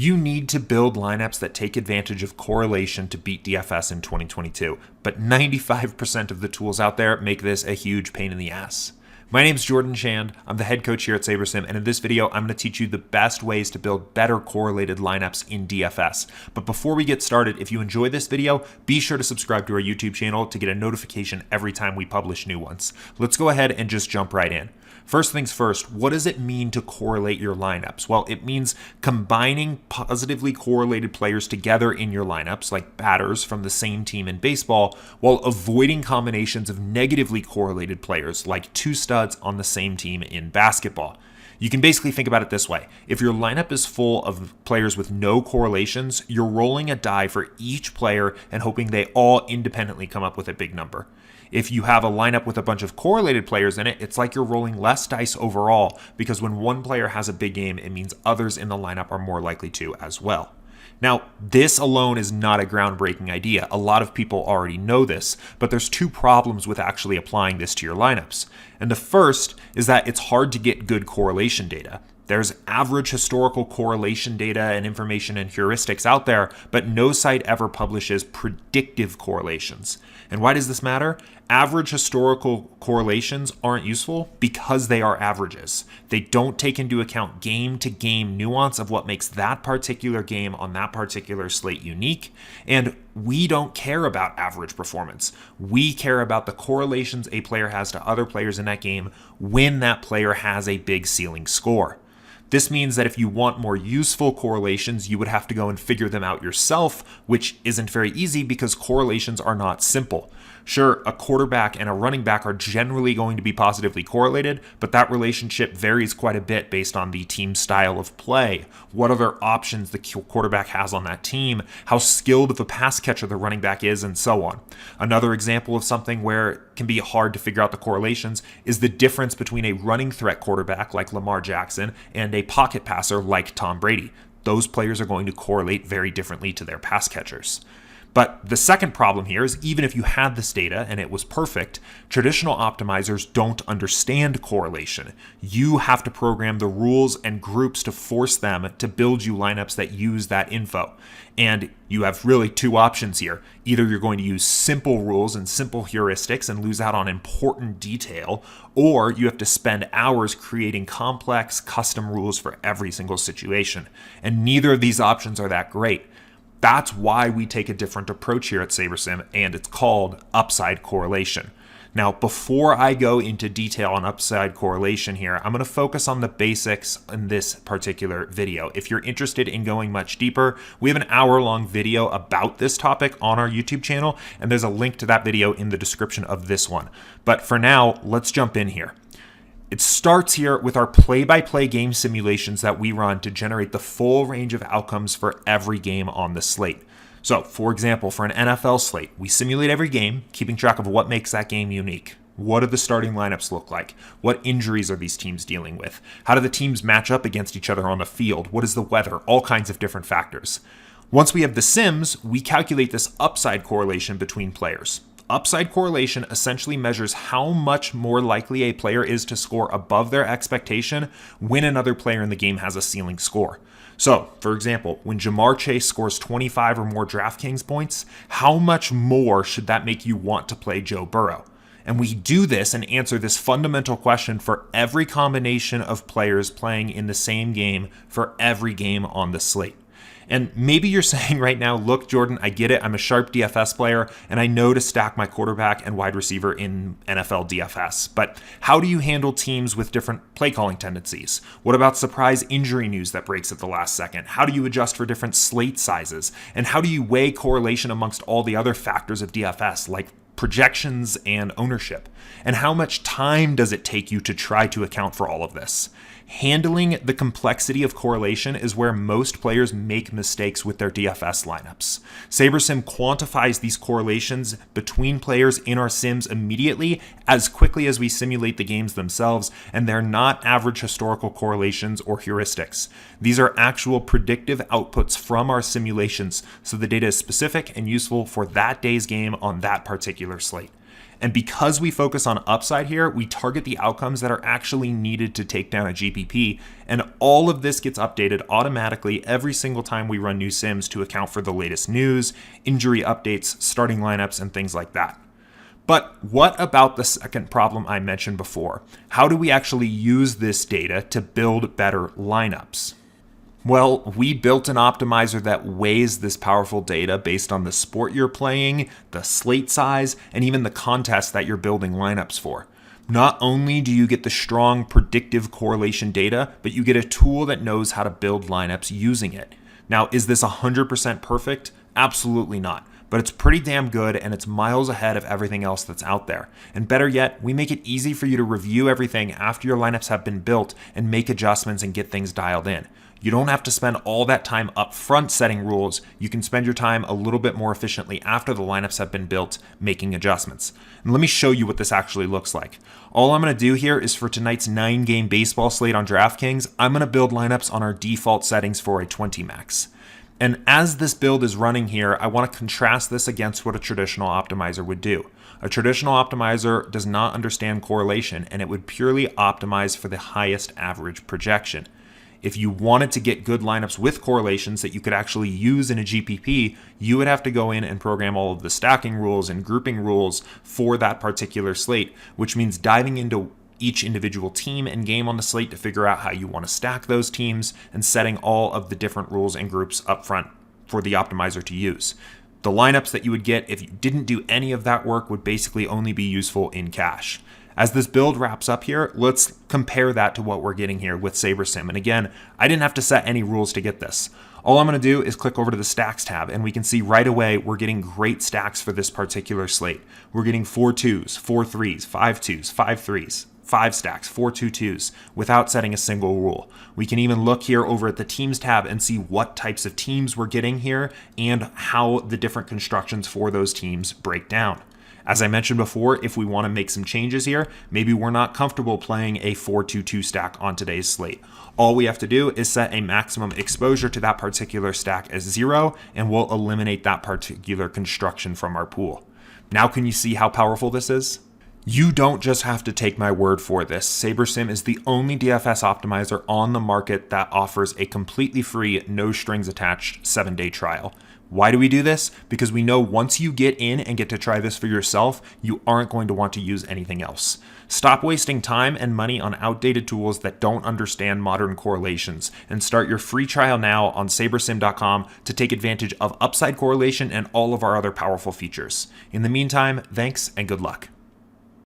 You need to build lineups that take advantage of correlation to beat DFS in 2022, but 95% of the tools out there make this a huge pain in the ass. My name is Jordan Shand, I'm the head coach here at SaberSim, and in this video, I'm going to teach you the best ways to build better correlated lineups in DFS. But before we get started, if you enjoy this video, be sure to subscribe to our YouTube channel to get a notification every time we publish new ones. Let's go ahead and just jump right in. First things first, what does it mean to correlate your lineups? Well, it means combining positively correlated players together in your lineups, like batters from the same team in baseball, while avoiding combinations of negatively correlated players, like two studs on the same team in basketball. You can basically think about it this way. If your lineup is full of players with no correlations, you're rolling a die for each player and hoping they all independently come up with a big number. If you have a lineup with a bunch of correlated players in it, it's like you're rolling less dice overall, because when one player has a big game, it means others in the lineup are more likely to as well. Now, this alone is not a groundbreaking idea. A lot of people already know this, but there's two problems with actually applying this to your lineups. And the first is that it's hard to get good correlation data. There's average historical correlation data and information and heuristics out there, but no site ever publishes predictive correlations. And why does this matter? Average historical correlations aren't useful because they are averages. They don't take into account game-to-game nuance of what makes that particular game on that particular slate unique, and we don't care about average performance. We care about the correlations a player has to other players in that game when that player has a big ceiling score. This means that if you want more useful correlations, you would have to go and figure them out yourself, which isn't very easy because correlations are not simple. Sure, a quarterback and a running back are generally going to be positively correlated, but that relationship varies quite a bit based on the team's style of play, what other options the quarterback has on that team, how skilled of a pass catcher the running back is, and so on. Another example of something where it can be hard to figure out the correlations is the difference between a running threat quarterback like Lamar Jackson and a pocket passer like Tom Brady. Those players are going to correlate very differently to their pass catchers. But the second problem here is even if you had this data and it was perfect, traditional optimizers don't understand correlation. You have to program the rules and groups to force them to build you lineups that use that info. And you have really two options here. Either you're going to use simple rules and simple heuristics and lose out on important detail, or you have to spend hours creating complex custom rules for every single situation. And neither of these options are that great. That's why we take a different approach here at SaberSim, and it's called upside correlation. Now, before I go into detail on upside correlation here, I'm going to focus on the basics in this particular video. If you're interested in going much deeper, we have an hour-long video about this topic on our YouTube channel, and there's a link to that video in the description of this one. But for now, let's jump in here. It starts here with our play-by-play game simulations that we run to generate the full range of outcomes for every game on the slate. So, for example, for an NFL slate, we simulate every game, keeping track of what makes that game unique. What do the starting lineups look like? What injuries are these teams dealing with? How do the teams match up against each other on the field? What is the weather? All kinds of different factors. Once we have the sims, we calculate this upside correlation between players. Upside correlation essentially measures how much more likely a player is to score above their expectation when another player in the game has a ceiling score. So, for example, when Jamar Chase scores 25 or more DraftKings points, how much more should that make you want to play Joe Burrow? And we do this and answer this fundamental question for every combination of players playing in the same game for every game on the slate. And maybe you're saying right now, look, Jordan, I get it. I'm a sharp DFS player, and I know to stack my quarterback and wide receiver in NFL DFS. But how do you handle teams with different play calling tendencies? What about surprise injury news that breaks at the last second? How do you adjust for different slate sizes? And how do you weigh correlation amongst all the other factors of DFS, like projections and ownership? And how much time does it take you to try to account for all of this? Handling the complexity of correlation is where most players make mistakes with their DFS lineups. SaberSim quantifies these correlations between players in our sims immediately as quickly as we simulate the games themselves, and they're not average historical correlations or heuristics. These are actual predictive outputs from our simulations, so the data is specific and useful for that day's game on that particular slate. And because we focus on upside here, we target the outcomes that are actually needed to take down a GPP. And all of this gets updated automatically every single time we run new sims to account for the latest news, injury updates, starting lineups, and things like that. But what about the second problem I mentioned before? How do we actually use this data to build better lineups? Well, we built an optimizer that weighs this powerful data based on the sport you're playing, the slate size, and even the contest that you're building lineups for. Not only do you get the strong predictive correlation data, but you get a tool that knows how to build lineups using it. Now, is this 100% perfect? Absolutely not. But it's pretty damn good, and it's miles ahead of everything else that's out there. And better yet, we make it easy for you to review everything after your lineups have been built and make adjustments and get things dialed in. You don't have to spend all that time up front setting rules. You can spend your time a little bit more efficiently after the lineups have been built, making adjustments. And let me show you what this actually looks like. All I'm going to do here is for tonight's 9-game baseball slate on DraftKings, I'm going to build lineups on our default settings for a 20 max. And as this build is running here, I want to contrast this against what a traditional optimizer would do. A traditional optimizer does not understand correlation, and it would purely optimize for the highest average projection. If you wanted to get good lineups with correlations that you could actually use in a GPP, you would have to go in and program all of the stacking rules and grouping rules for that particular slate, which means diving into each individual team and game on the slate to figure out how you want to stack those teams and setting all of the different rules and groups up front for the optimizer to use. The lineups that you would get if you didn't do any of that work would basically only be useful in cash. As this build wraps up here, let's compare that to what we're getting here with SaberSim. And again, I didn't have to set any rules to get this. All I'm going to do is click over to the stacks tab, and we can see right away we're getting great stacks for this particular slate. We're getting 4 2s, 4 3s, 5 2s, 5 3s. 5 stacks, 4 2-2s, without setting a single rule. We can even look here over at the teams tab and see what types of teams we're getting here and how the different constructions for those teams break down. As I mentioned before, if we want to make some changes here, maybe we're not comfortable playing a 4-2-2 stack on today's slate. All we have to do is set a maximum exposure to that particular stack as 0, and we'll eliminate that particular construction from our pool. Now can you see how powerful this is? You don't just have to take my word for this. SaberSim is the only DFS optimizer on the market that offers a completely free, no strings attached 7-day trial. Why do we do this? Because we know once you get in and get to try this for yourself, you aren't going to want to use anything else. Stop wasting time and money on outdated tools that don't understand modern correlations, and start your free trial now on SaberSim.com to take advantage of upside correlation and all of our other powerful features. In the meantime, thanks and good luck.